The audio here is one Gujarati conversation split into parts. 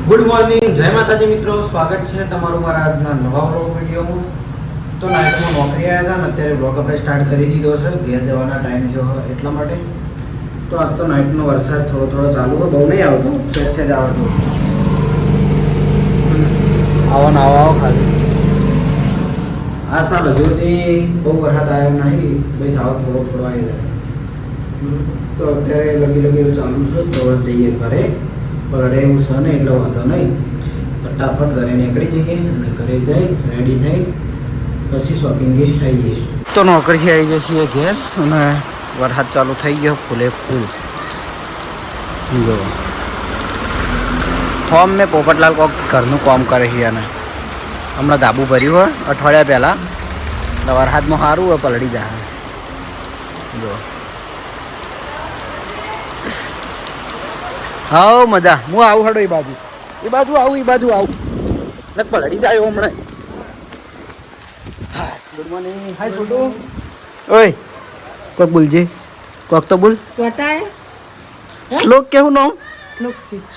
ગુડ મોર્નિંગ, જય માતાજી મિત્રો. સ્વાગત છે તમારું મારા આજના નવા વ્લોગ વિડીયોમાં. તો નાઇટમાં નોકરી આવ્યા હતા ને અત્યારે વ્લોગ આપણે સ્ટાર્ટ કરી દીધો છે. ઘેર જવાના ટાઈમ થયો હોય એટલા માટે. તો આજ તો નાઇટનો વરસાદ થોડો થોડો ચાલુ હોય, બહુ નહીં આવતો, છે જ આવતો. આવો ને આવો ખાલી આ સાલ હજુ સુધી બહુ વરસાદ આવ્યો નહીં, બસ આવો થોડો થોડો આવી જાય. તો અત્યારે લગી ચાલુ છે. તો જઈએ ઘરે, બરડે એવું છે ને એટલે વાંધો નહીં. ફટાફટ ઘરે નીકળી જઈએ અને ઘરે જઈ રેડી થઈ પછી શોપિંગે આવીએ. તો નોકરીથી આવી જઈએ છીએ ઘેર અને વરસાદ ચાલુ થઈ ગયો ફૂલે ફૂલ. જો ફોર્મ મેં પોપટલાલ કોક ઘરનું કામ કરે છે અને હમણાં ધાબુ ભર્યું હોય અઠવાડિયા પહેલાં. વરસાદમાં સારું હોય પલળી જાય. જો હા મજા. હું આવું હડો એ બાજુ આવું ને પલળી જાય હમણાં. Good morning. હાય છોટુ. ઓય કોક બોલજે, કોક તો બોલ. શ્લોક કેવું નામ?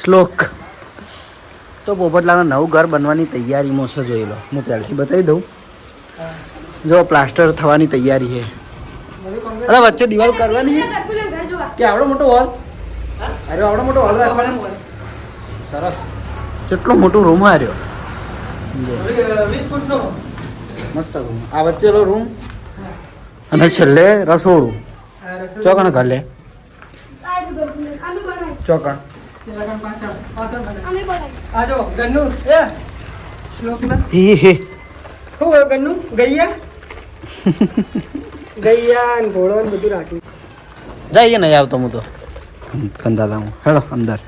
શ્લોક. તો પોપટલાલનું નવું ઘર બનવાની તૈયારીમાં છે. જોઈ લો, હું પહેલાંથી બતાવી દઉં. જો પ્લાસ્ટર થવાની તૈયારી છે. અરે વચ્ચે દિવાલ કરવાની કે આવડો મોટો હોલ? અરે આવડો મોટો હોલ રાખવાનો. સરસ. કેટલો મોટો રૂમ આવ્યો. 20 ફૂટનો મસ્ત રૂમ. આ વચ્ચેનો રૂમ અને છેલ્લે રસોડું. ચોકણ ઘર લે ચોકણ. જઈએ નહીં આવતો હું તો કંદાતા હું. હેડો અંદર.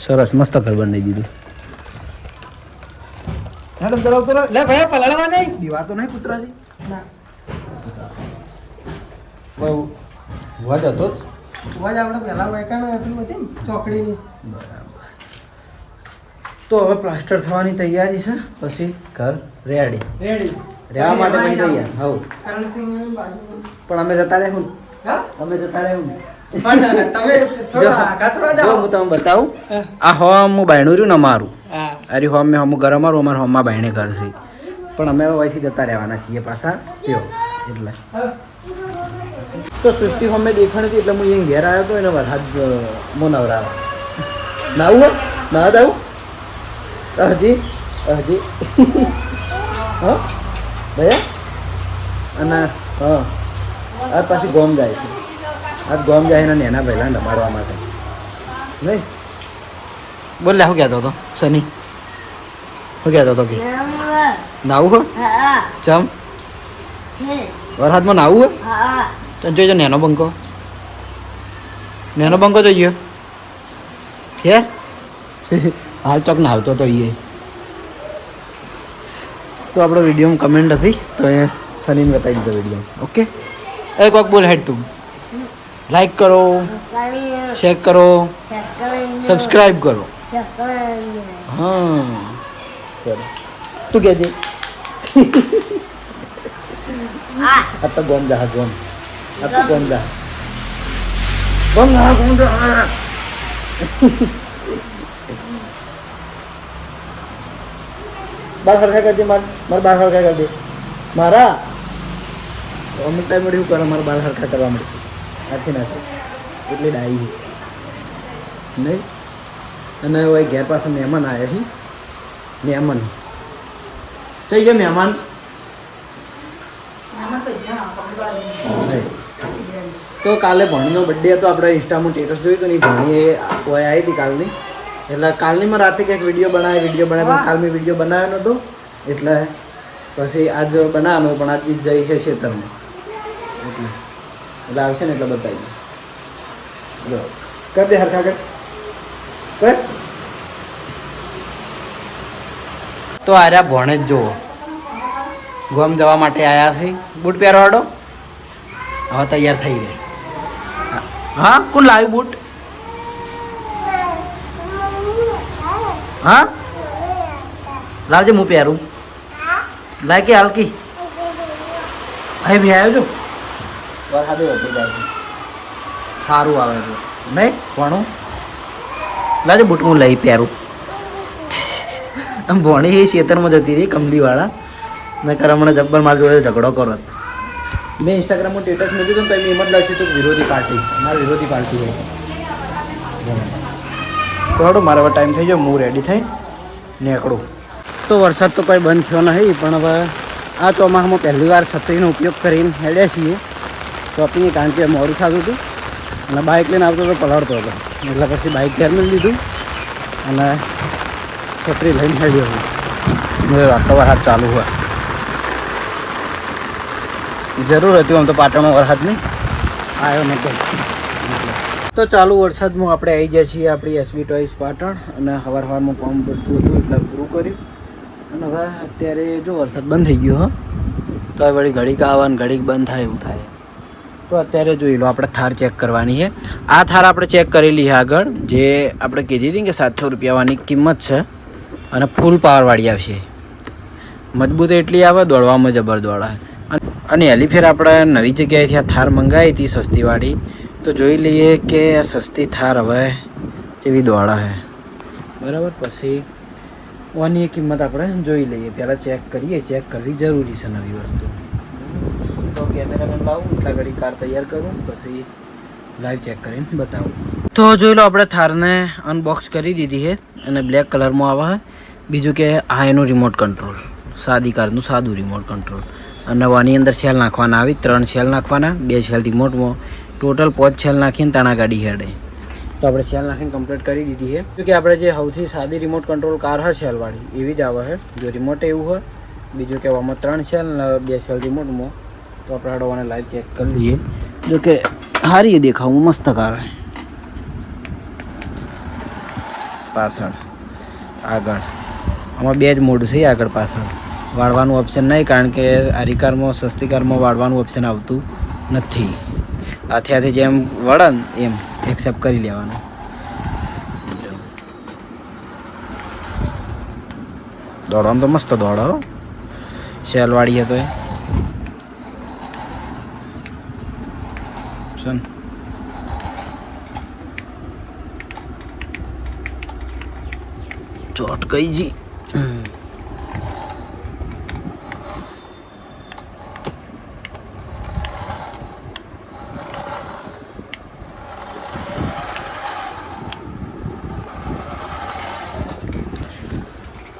સરસ મસ્ત ઘર બનાવી દીધું. હેડો ચલાવતો લે ભાઈ, પલળવા નહીં દીવા તો નહીં કૂતરાજી. બહુ વજ હતો વજ આપણે પહેલા વેકાણો એટલું હતી ને ચોકડીની. બરાબર. તો હવે પ્લાસ્ટર થવાની તૈયારી છે, પછી ઘર રેડી રહેવા માટે બની તૈયાર. હવ પણ અમે જતા રહેવું. હું તમને બતાવું. આ હોમ હું બાયણું રહ્યું ને અમારું. અરે હોમ મેં અમુક ઘર અમારું, અમારું હોમમાં બાયણે ઘર છે. પણ અમે અહીંથી જતા રહેવાના છીએ પાછા. તેઓ એટલે તો સૃષ્ટિ હોમે દેખાણી હતી એટલે હું અહીં ઘેર આવ્યો હતો. એને વરસાદ મો નવરાવા નાવું ના આવું હજી હા ભૈયા. અને હા આજ પાછી ગોમ જાય છે. આજ ગોમ જાય ને એના પહેલાં રમાડવા માટે નહીં. બોલ શું કહેતો હતો સની? શું કહેતો હતો કે નાવું હો? ચમ વરસાદમાં નાવું હો? તો જોઈજો નેનો બંકો જોઈએ છે. હાલ ચોક નાવતો તો એ તો આપણો વિડીયોમાં કમેન્ટ હતી તો એ સનીને બતાવી દીધો વિડીયો. ઓકે એ કોક બોલ હેડ તું. લાઈક કરો, શેર કરો, સબસ્ક્રાઈબ કરો. હા ચલો તું કહેજે. આ તો ગોમ જા ગોમ. આ તો ગોમ જા બાર સરખા કરજે. મારા બાર સરખા કરજે. મારા અમુક ટાઈમ શું કરે, મારા બાર સરખા કરવા મળશે. નથી એટલે ડાઈ નહીં. અને હવે ઘેર પાસે મહેમાન આવ્યા છે. મહેમાન થઈ ગયા. મહેમાન તો કાલે ભણીનો બર્થડે હતો. આપણે ઇન્સ્ટામાં સ્ટેટસ જોયું તો નહીં, ભણી એ ઓય આવી હતી કાલની. એટલે કાલની મેં રાતે કંઈક વિડીયો બનાવ્યો કાલ મેં વિડીયો બનાવ્યો નહોતો એટલે પછી આજ બનાવવાનો. પણ આજ જઈ છે ખેતરમાં એટલે આવશે ને એટલે બતાવી દો. કર દે હરખા કર. તો આર્યા ભણે જ જુઓ. ગોમ જવા માટે આવ્યા છે. બૂટ પહેરવાડો. હવે તૈયાર થઈ ગયા. હા કોણ લાવ્યું બૂટ? હા લાવજે હું પહેરું. લાય કે હાલકી અહીં બી આવ્યો છું. વરસાદ વધી જાય છે. સારું આવે છે નહીં ભણું. લાજે બૂટ હું લઈ પહેરું. આમ ભોણી એ ખેતરમાં જતી રહી કમલીવાળા નકર હમણાં જબ્બર મારી જોડે ઝઘડો કરો. મેં ઇન્સ્ટાગ્રામમાં સ્ટેટસ મૂક્યું હતું તો એમ જ લખ્યું હતું વિરોધી પાર્ટી, મારી વિરોધી પાર્ટી હોય. તો હાડો મારે હવે ટાઈમ થઈ ગયો, હું રેડી થઈ નીકળું. તો વરસાદ તો કોઈ બંધ થયો નહીં, પણ હવે આ ચોમાસામાં પહેલી વાર છત્રીનો ઉપયોગ કરીને હેડ્યા છીએ શોપિંગ, કારણ કે મોડું થતું હતું અને બાઇક લઈને આવતો તો પલાળતો હતો, એટલે પછી બાઇક ઘેર મેળવી લીધું અને છત્રી લઈને હેડ્યો હું. આટલો વરસાદ ચાલુ હોય, જરૂર હતી આમ તો પાટણમાં વરસાદની, આવ્યો નહોતો. તો ચાલુ વરસાદમાં આપણે આવી જાય છીએ આપણી એસબી ટોયસ પાટણ, અને સવારમાં કામ બધું હતું એટલે પૂરું કર્યું. અને હવે અત્યારે જો વરસાદ બંધ થઈ ગયો હો, તો વળી ઘડીક આવે ને ઘડીક બંધ થાય એવું થાય. તો અત્યારે જોઈ લો આપણે થાર ચેક કરવાની છે. આ થાર આપણે ચેક કરેલી છે આગળ, જે આપણે કીધી હતી કે 700 રૂપિયાની કિંમત છે અને ફૂલ પાવરવાળી આવશે. મજબૂત એટલી આવે, દોડવામાં જબર દોડાય. અને એલી ફેર આપણે નવી જગ્યાએથી આ થાર મંગાવી હતી સસ્તીવાળી, તો જોઈ લઈએ કે આ સસ્તી થાર હવે કેવી દોડા છે. બરાબર, પછી ઓની કિંમત આપણે જોઈ લઈએ. પહેલાં ચેક કરીએ, ચેક કરવી જરૂરી છે નવી વસ્તુ. તો કેમેરામેન લાવું એટલા ઘડી કાર તૈયાર કરું, પછી લાઈવ ચેક કરીને બતાવું. તો જોઈ લો આપણે થારને અનબોક્સ કરી દીધી છે અને બ્લેક કલરમાં આવે છે. બીજું કે આ એનું રિમોટ કંટ્રોલ, સાદી કારનું સાદું રિમોટ કંટ્રોલ. અને આની અંદર સેલ નાખવાના આવી, 3 સેલ નાખવાના, 2 સેલ રિમોટમાં, ટોટલ 5 સેલ નાખીને તાણા ગાડી હેડે. તો આપણે સેલ નાખીને કમ્પ્લીટ કરી દીધી છે. જો કે આપણે જે સૌથી સાદી રિમોટ કંટ્રોલ કાર હોય સેલવાળી એવી જ આવે છે. જો રિમોટ એવું હોય, બીજું કે આમાં 3 સેલ ને 2 સેલ રિમોટમાં. તો આપણે હાડોવાને લાઈવ ચેક કરી લઈએ. જો કે સારી દેખાવું મસ્ત કાર હોય. પાછળ આગળ આમાં 2 જ મોડ છે, આગળ પાછળ. વાળવાનું ઓપ્શન નહીં, કારણ કે આરી કારમાં સસ્તી કારમાં વાળવાનું ઓપ્શન આવતું નથી. હાથે જેમ વળન એમ એક્સેપ્ટ કરી લેવાનું. દોડવાનું તો મસ્ત દોડો સેલવાળી હતો એ ચલ. ચોટ કઈ જી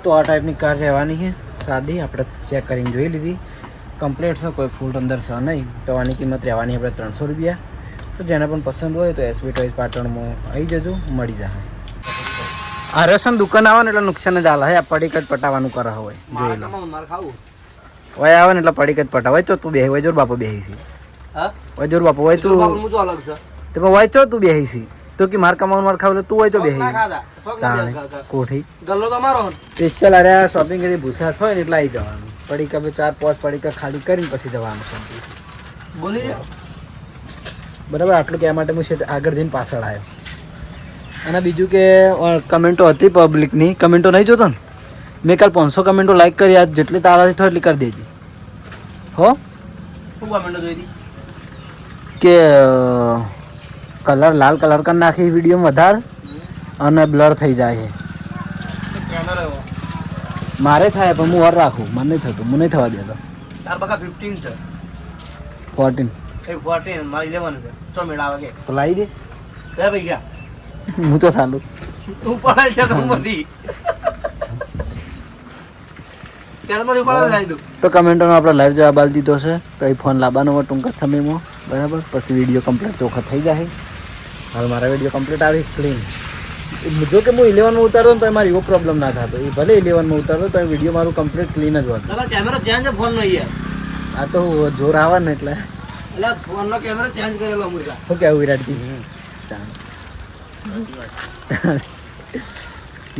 તો આ ટાઈપની કાર રહેવાની છે સાદી. આપણે ચેક કરીને જોઈ લીધી, કમ્પ્લીટ છે, કોઈ ફૂલ અંદર છે નહીં. તો આની કિંમત રહેવાની આપણે 300 રૂપિયા. તો જેને પણ પસંદ હોય તો એસબી ટોયસ પાટણમાં આવી જજો, મળી જાય. આ રેશન દુકાન આવે ને એટલે નુકસાન જ આલે. આ પડીક જ પટાવાનું કરે હોય, જોઈ લો. હોય આવે ને એટલે પડીક જ પટાવાય. તો તું બેહી વજોર બાપો બેહી છે, વજોર બાપો હોય તું તો હોય તો તું બેહી છે. તો કે માર કમાવાનું માર ખાવ તું હોય તો બેહી કોઠી ગલ્લો તમારો સ્પેશિયલ. અરે શોપિંગ કરી ભૂસા હોય ને એટલે આવી જવાનું. પડીકા 4-5 પડીકા ખાલી કરીને પછી જવાનું બોલી બરાબર. આટલું કહેવા માટે હું આગળ જઈને પાછળ આવ્યો. અને બીજું કે કમેન્ટો હતી પબ્લિકની, કમેન્ટો નહીં જોતો ને મેં કાલ 500 કમેન્ટો લાઈક કરી. આજ જેટલી તારાથી થાય એટલી કરી દેજે હો. શું કમેન્ટો જોઈ હતી કે કલર લાલ કલર કરી નાખી વિડીયોમાં વધારે અને બ્લર થઈ જાય છે. મારે થાય પણ હું વાર રાખું, મને નહીં થતું, હું નહીં થવા દેતો. 15 છે 14 મારે 11 છે. ચો મેળા આવે કે તો લાવી દે લે ભૈયા. હું તો ચાલુ તું પડાય છે કમથી ત્યારમાંથી પડાય લાવી દઉં. તો કમેન્ટોનો આપણે લાઈવ જવાબ આપી દીધો છે. કઈ ફોન લાવવાનો હોય ટૂંક જ સમયમાં, બરાબર. પછી વિડીયો કમ્પ્લીટ ચોખ્ખો થઈ જાય. હાલ મારા વિડીયો કમ્પ્લીટ આવી ક્લીન. જો કે હું 11માં ઉતારતો ને તો મારે એવો પ્રોબ્લેમ ના થતો. એ ભલે 11માં ઉતારતો તો વિડીયો મારું કમ્પ્લીટ ક્લીન જ હોત. કેમેરો ચેન્જ ફોન નો આ તો જોર આવે ને એટલે ફોનનો કેમેરો ચેન્જ કરેલો મુર્ગા. શું કેવું વિરાટજી?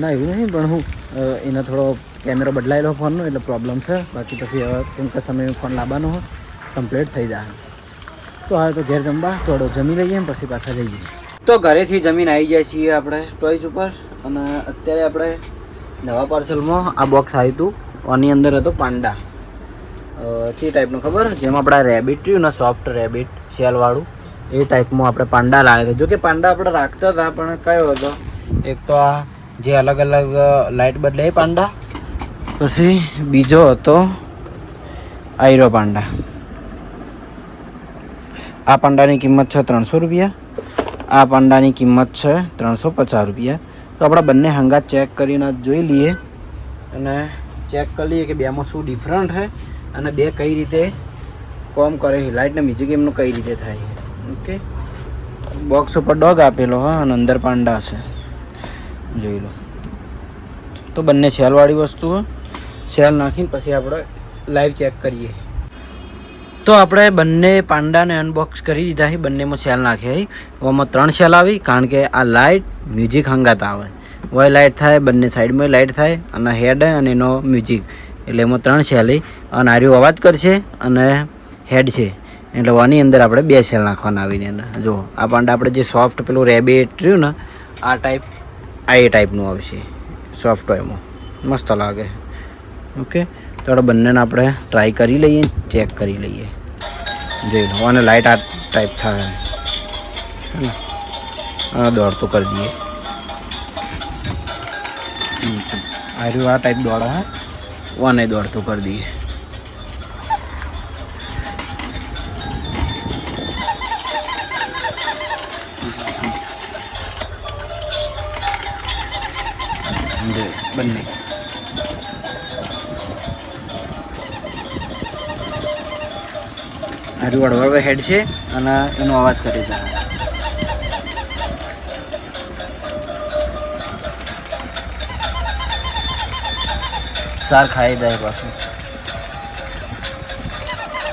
ના એવું નહીં, પણ હું એનો થોડો કેમેરો બદલાયેલો ફોનનો એટલે પ્રોબ્લેમ છે. બાકી પછી હવે ટૂંકા સમયમાં ફોન લાવવાનો હોય કમ્પ્લીટ થઈ જાય. તો હવે તો ઘેર જમવા થોડો જમી લઈએ પછી પાછા જઈએ. તો ઘરેથી જમીન આવી જાય છીએ આપણે ટોયસ ઉપર. અને અત્યારે આપણે નવા પાર્સલમાં આ બોક્સ આવ્યું હતું. આની અંદર હતો પાંડા. તે ટાઈપનું ખબર, જેમાં આપણા રેબિટ રહ્યું ને સોફ્ટ રેબિટ સેલવાળું, એ ટાઈપમાં આપણે પાંડા લાવ્યા હતા. જો કે પાંડા આપણે રાખતા હતા, પણ કયો હતો એક તો આ જે અલગ અલગ લાઇટ બદલે એ પાંડા, પછી બીજો હતો આયરો પાંડા. આ પાંડાની કિંમત છે 300 રૂપિયા. આ પાંડાની કિંમત છે 350 રૂપિયા. તો આપણે બંને હંગાત ચેક કરીને જોઈ લઈએ અને ચેક કરી લઈએ કે બેમાં શું ડિફરન્ટ છે અને બે કઈ રીતે કોમ કરે છે, લાઇટ ને મ્યુઝિક એમનું કઈ રીતે થાય. ઓકે, બોક્સ ઉપર ડોગ આપેલો હા અને અંદર પાંડા છે, જોઈ લો. તો બંને સેલવાળી વસ્તુ હોય, સેલ નાખીને પછી આપણે લાઈવ ચેક કરીએ. તો આપણે બંને પાંડાને અનબોક્સ કરી દીધા છે, બંનેમાં સેલ નાખ્યા છે. આમાં 3 સેલ આવી કારણ કે આ લાઇટ મ્યુઝિક હંગાત આવે. વય લાઇટ થાય, બંને સાઈડમાં લાઇટ થાય અને હેડ અને એનો મ્યુઝિક, એટલે એમાં 3 સેલ અને આર્યો અવાજ કરશે અને હેડ છે એટલે આની અંદર આપણે 2 સેલ નાખવાના આવીને એને. જો આ પાંડા આપણે જે સોફ્ટ પેલું રેબિટ રહ્યું ને આ ટાઈપ, આ એ ટાઈપનું આવશે સોફ્ટ એમાં, મસ્ત લાગે. ઓકે, તો આપણે બંનેને આપણે ટ્રાય કરી લઈએ, ચેક કરી લઈએ. જોઈ લો અને લાઇટ આ ટાઈપ થાય, દોડતું કરી દઈએ. આર્યું આ ટાઈપ દોડે, હા વાને દોડતું કરી દઈએ. બંને આર્યું વડવડ હેડ છે અને એનો અવાજ કરે છે. સાર ખાઈ જાય પાછું.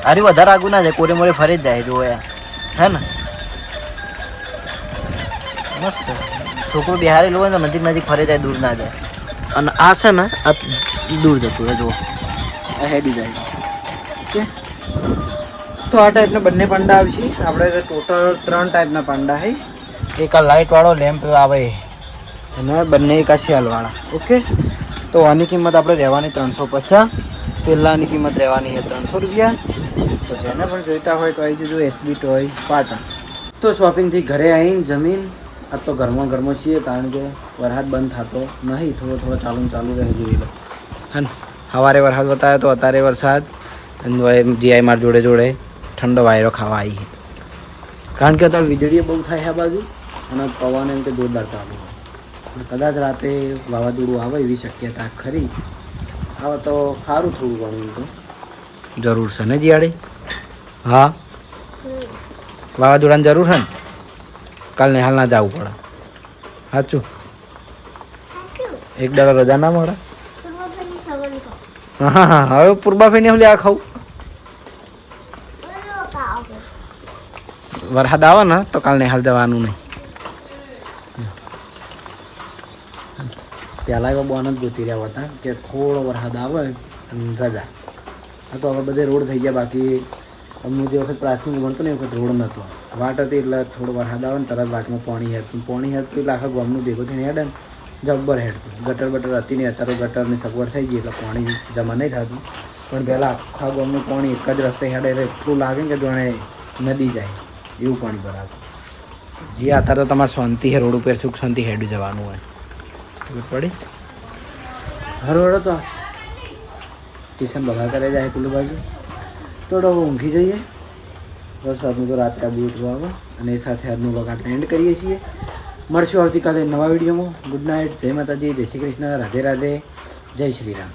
આર્યું વધારે આગું ના જાય, કોરે મોરે ફરી જ જાય. જોયા હે ને, મસ્ત છોકરું બિહારેલું હોય તો નજીક નજીક ફરી જાય, દૂર ના જાય. અને આ છે ને આ દૂર જતું રહે, જુઓ આ હેડી જાય. ઓકે, તો આ ટાઈપના બંને પાંડા આવશે. આપણે ટોટલ 3 ટાઈપના પાંડા છે. એક આ લાઇટવાળો લેમ્પ આવે અને બંને એક આ સેલવાળા. ઓકે, તો આની કિંમત આપણે રહેવાની 350. પહેલાંની કિંમત રહેવાની છે 300 રૂપિયા. તો જેને પણ જોઈતા હોય તો આવી જજો એસબી ટોય પાટણ. તો શોપિંગથી ઘરે આવીને જમીન આ તો ઘરમાં છીએ કારણ કે વરસાદ બંધ થતો નહીં, થોડો ચાલુ રહે. જોઈ લો હા ને, સવારે વરસાદ બતાવ્યો તો અત્યારે વરસાદ. જીઆઈ માર જોડે ઠંડો વાયરો ખાવા આવી કારણ કે અત્યારે વીજળી બહુ થાય આ બાજુ અને પવન એમ કે જોરદાર ચાલુ હોય. કદાચ રાતે વાવાઝોડું આવે એવી શક્યતા ખરી. આવે તો સારું થોડું ઘણું તો જરૂર છે ને જીયાડે. હા, વાવાઝોડાની જરૂર છે ને, કાલને હાલ ના જવું પડે. સાચું, એક દાડા રજા ના મળે. હા, હવે પૂર્બાફેની ઓલી આ ખાવું. વરસાદ આવે ને તો કાલને હાલ જવાનું નહીં. પહેલાં એવા બોન જ ગોતી રહ્યા હતા કે થોડો વરસાદ આવે અને રજા. આ તો હવે બધે રોડ થઈ ગયા. બાકી અમનું જે વખત પ્રાથમિક ભણતો ને એ વખત રોડ નહોતો, વાટ હતી એટલે થોડો વરસાદ આવે ને તરત વાટમાં પાણી હેડતું એટલે આખા ગામનું ભેગું થઈને હેડે ને જબ્બર હેડતું. ગટર બટર હતી ને, અત્યારે ગટરની સગવડ થઈ ગઈ એટલે પાણી જમા નહીં થતું. પણ પહેલાં આખા ગામનું પાણી એક જ રસ્તે હેડે એટલે એટલું લાગે કે જાણે નદી જાય એવું પાણી ભરાતું. જે અત્યારે તો તમારે શાંતિ છે, રોડ ઉપર સુખ શાંતિ હેડું જવાનું હોય. ખબર પડી? હરોડો તો ટ્યુશન બગા કરે જાય પેલું બાજુ. થોડો ઊંઘી જઈએ. બસ આજનું તો રાત્રે બી ઉઠવા આવે અને એ સાથે આજનો વ્લોગ આપણે એન્ડ કરીએ છીએ. મળશું આવતીકાલે નવા વિડીયોમાં. ગુડ નાઇટ, જય માતાજી, જય શ્રી કૃષ્ણ, રાધે રાધે, જય શ્રી રામ.